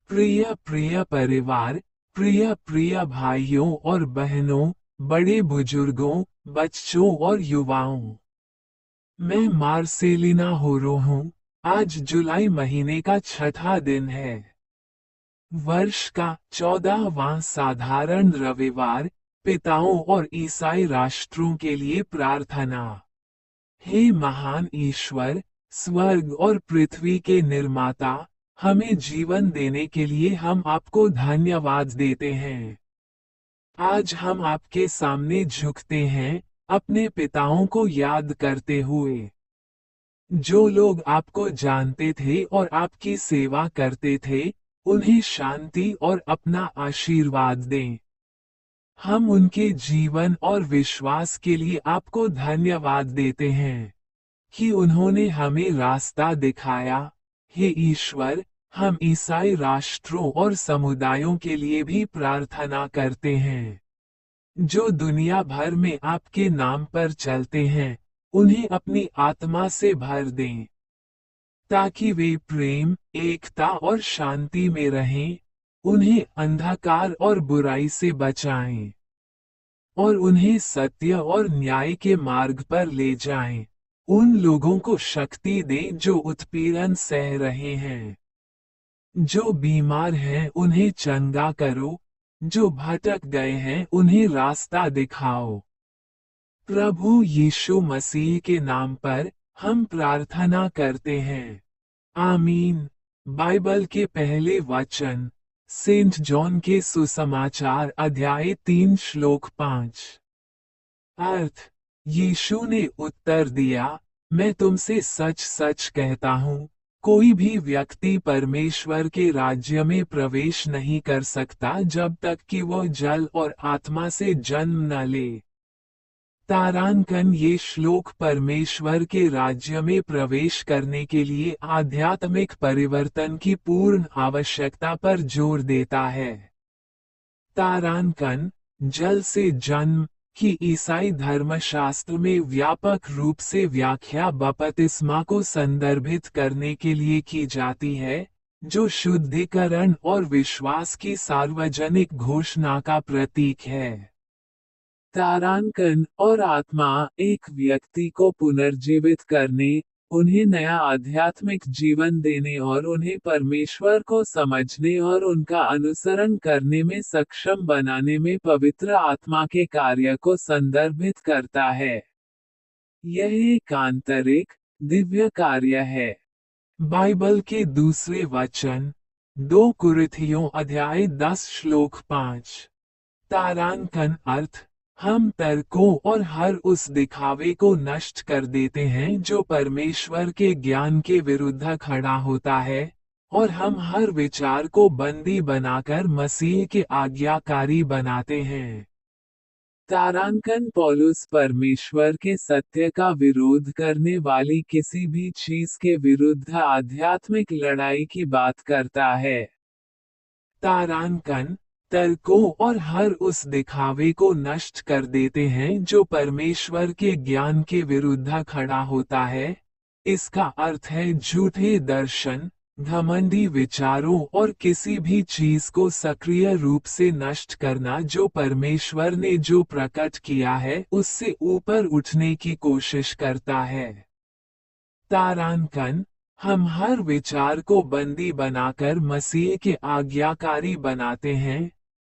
प्रिय प्रिय परिवार, प्रिय प्रिय भाइयों और बहनों, बड़े बुजुर्गों, बच्चों और युवाओं। मैं मार्सेलिना होरो हूँ। आज जुलाई महीने का छठा दिन है। वर्ष का 14वां साधारण रविवार। पिताओं और ईसाई राष्ट्रों के लिए प्रार्थना। हे महान ईश्वर, स्वर्ग और पृथ्वी के निर्माता, हमें जीवन देने के लिए हम आपको धन्यवाद देते हैं। आज हम आपके सामने झुकते हैं, अपने पिताओं को याद करते हुए। जो लोग आपको जानते थे और आपकी सेवा करते थे, उन्हें शांति और अपना आशीर्वाद दें। हम उनके जीवन और विश्वास के लिए आपको धन्यवाद देते हैं कि उन्होंने हमें रास्ता दिखाया। हे ईश्वर, हम ईसाई राष्ट्रों और समुदायों के लिए भी प्रार्थना करते हैं, जो दुनिया भर में आपके नाम पर चलते हैं। उन्हें अपनी आत्मा से भर दें, ताकि वे प्रेम, एकता और शांति में रहें। उन्हें अंधकार और बुराई से बचाएं और उन्हें सत्य और न्याय के मार्ग पर ले जाएं। उन लोगों को शक्ति दें जो उत्पीड़न सह रहे हैं। जो बीमार हैं उन्हें चंगा करो, जो भटक गए हैं उन्हें रास्ता दिखाओ। प्रभु यीशु मसीह के नाम पर हम प्रार्थना करते हैं। आमीन। बाइबल के पहले वचन, सेंट जॉन के सुसमाचार अध्याय 3 श्लोक 5। अर्थ, यीशु ने उत्तर दिया, मैं तुमसे सच सच कहता हूँ, कोई भी व्यक्ति परमेश्वर के राज्य में प्रवेश नहीं कर सकता जब तक कि वह जल और आत्मा से जन्म न ले। तारांकन, ये श्लोक परमेश्वर के राज्य में प्रवेश करने के लिए आध्यात्मिक परिवर्तन की पूर्ण आवश्यकता पर जोर देता है। तारांकन, जल से जन्म की ईसाई धर्मशास्त्र में व्यापक रूप से व्याख्या बपतिस्मा को संदर्भित करने के लिए की जाती है, जो शुद्धिकरण और विश्वास की सार्वजनिक घोषणा का प्रतीक है। तारांकन और आत्मा एक व्यक्ति को पुनर्जीवित करने, उन्हें नया आध्यात्मिक जीवन देने और उन्हें परमेश्वर को समझने और उनका अनुसरण करने में सक्षम बनाने में पवित्र आत्मा के कार्य को संदर्भित करता है। यह एक आंतरिक, दिव्य कार्य है। बाइबल के दूसरे वचन, 2 कुरिन्थियों अध्याय 10 श्लोक 5। तारांकन अर्थ, हम तर्कों और हर उस दिखावे को नष्ट कर देते हैं जो परमेश्वर के ज्ञान के विरुद्ध खड़ा होता है, और हम हर विचार को बंदी बनाकर मसीह के आज्ञाकारी बनाते हैं। तारांकन पौलुस परमेश्वर के सत्य का विरोध करने वाली किसी भी चीज के विरुद्ध आध्यात्मिक लड़ाई की बात करता है। तारांकन तर्कों और हर उस दिखावे को नष्ट कर देते हैं जो परमेश्वर के ज्ञान के विरुद्ध खड़ा होता है। इसका अर्थ है झूठे दर्शन, घमंडी विचारों और किसी भी चीज को सक्रिय रूप से नष्ट करना जो परमेश्वर ने जो प्रकट किया है उससे ऊपर उठने की कोशिश करता है। तारांकन, हम हर विचार को बंदी बनाकर मसीह के आज्ञाकारी बनाते हैं।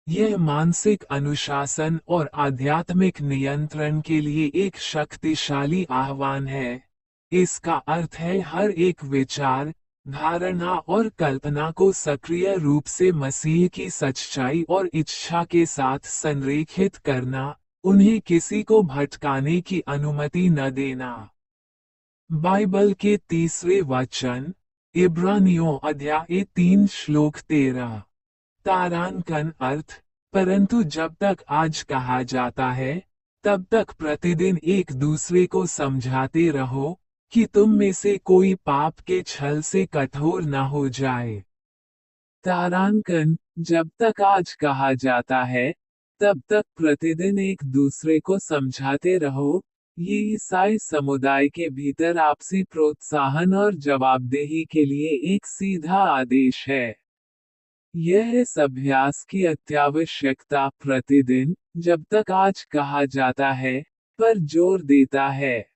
यह मानसिक अनुशासन और आध्यात्मिक नियंत्रण के लिए एक शक्तिशाली आह्वान है। इसका अर्थ है हर एक विचार, धारणा और कल्पना को सक्रिय रूप से मसीह की सच्चाई और इच्छा के साथ संरेखित करना, उन्हें किसी को भटकाने की अनुमति न देना। बाइबल के तीसरे वचन, इब्रानियों अध्याय 3 श्लोक 13। तारांकन अर्थ, परंतु जब तक आज कहा जाता है, तब तक प्रतिदिन एक दूसरे को समझाते रहो कि तुम में से कोई पाप के छल से कठोर न हो जाए। तारांकन, जब तक आज कहा जाता है, तब तक प्रतिदिन एक दूसरे को समझाते रहो। ये ईसाई समुदाय के भीतर आपसी प्रोत्साहन और जवाबदेही के लिए एक सीधा आदेश है। यह इस अभ्यास की अत्यावश्यकता प्रतिदिन, जब तक आज कहा जाता है, पर जोर देता है।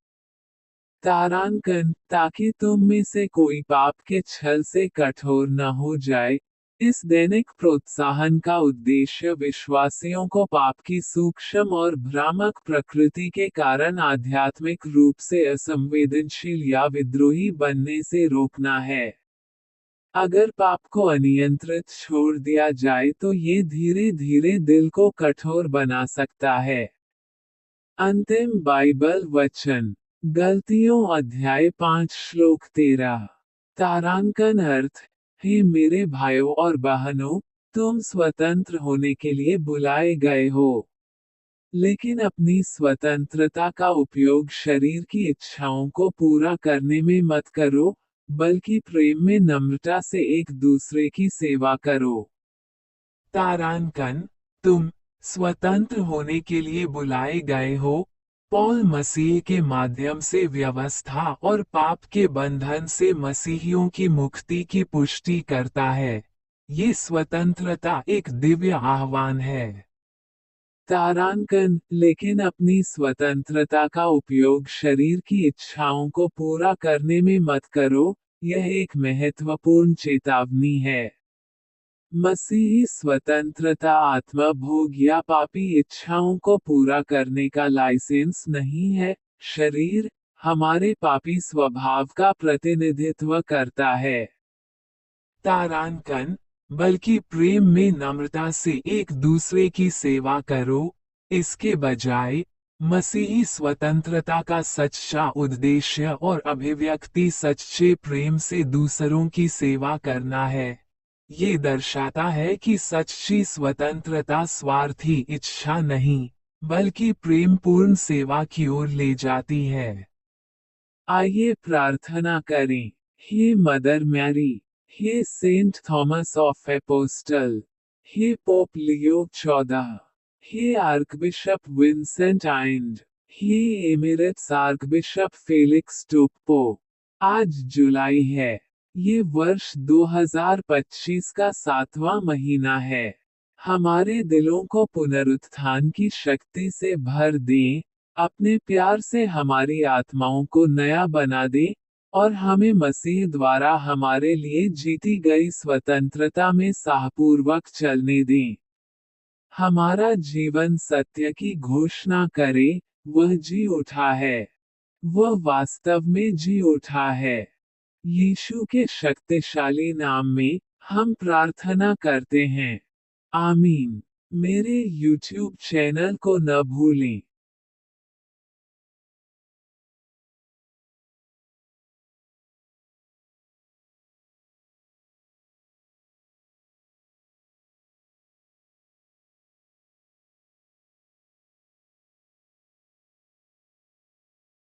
तारांकन, ताकि तुम में से कोई पाप के छल से कठोर न हो जाए। इस दैनिक प्रोत्साहन का उद्देश्य विश्वासियों को पाप की सूक्ष्म और भ्रामक प्रकृति के कारण आध्यात्मिक रूप से असंवेदनशील या विद्रोही बनने से रोकना है। अगर पाप को अनियंत्रित छोड़ दिया जाए तो ये धीरे धीरे दिल को कठोर बना सकता है। अंतिम बाइबल वचन, गलतियों अध्याय 5 श्लोक 13। तारांकन अर्थ, हे मेरे भाइयों और बहनों, तुम स्वतंत्र होने के लिए बुलाए गए हो। लेकिन अपनी स्वतंत्रता का उपयोग शरीर की इच्छाओं को पूरा करने में मत करो, बल्कि प्रेम में नम्रता से एक दूसरे की सेवा करो। तारांकन, तुम स्वतंत्र होने के लिए बुलाए गए हो। पौल मसीह के माध्यम से व्यवस्था और पाप के बंधन से मसीहियों की मुक्ति की पुष्टि करता है। ये स्वतंत्रता एक दिव्य आह्वान है। तारांकन, लेकिन अपनी स्वतंत्रता का उपयोग शरीर की इच्छाओं को पूरा करने में मत करो, यह एक महत्वपूर्ण चेतावनी है। मसीही स्वतंत्रता आत्मा भोग या पापी इच्छाओं को पूरा करने का लाइसेंस नहीं है। शरीर हमारे पापी स्वभाव का प्रतिनिधित्व करता है। तारांकन, बल्कि प्रेम में नम्रता से एक दूसरे की सेवा करो। इसके बजाय मसीही स्वतंत्रता का सच्चा उद्देश्य और अभिव्यक्ति सच्चे प्रेम से दूसरों की सेवा करना है। ये दर्शाता है कि सच्ची स्वतंत्रता स्वार्थी इच्छा नहीं, बल्कि प्रेमपूर्ण सेवा की ओर ले जाती है। आइए प्रार्थना करें। हे मदर मैरी, हे सेंट थॉमस ऑफ एपोस्टल, हे पोप लियो 14, हे आर्कबिशप विंसेंट आइंड, हे एमिरेट्स आर्कबिशप फेलिक्स टोप्पो। आज जुलाई है। ये वर्ष 2025 का 7वां महीना है। हमारे दिलों को पुनरुत्थान की शक्ति से भर दें, अपने प्यार से हमारी आत्माओं को नया बना दें, और हमें मसीह द्वारा हमारे लिए जीती गई स्वतंत्रता में साहपूर्वक चलने दें। हमारा जीवन सत्य की घोषणा करे, वह जी उठा है। वह वास्तव में जी उठा है। यीशु के शक्तिशाली नाम में हम प्रार्थना करते हैं। आमीन। मेरे YouTube चैनल को न भूलें।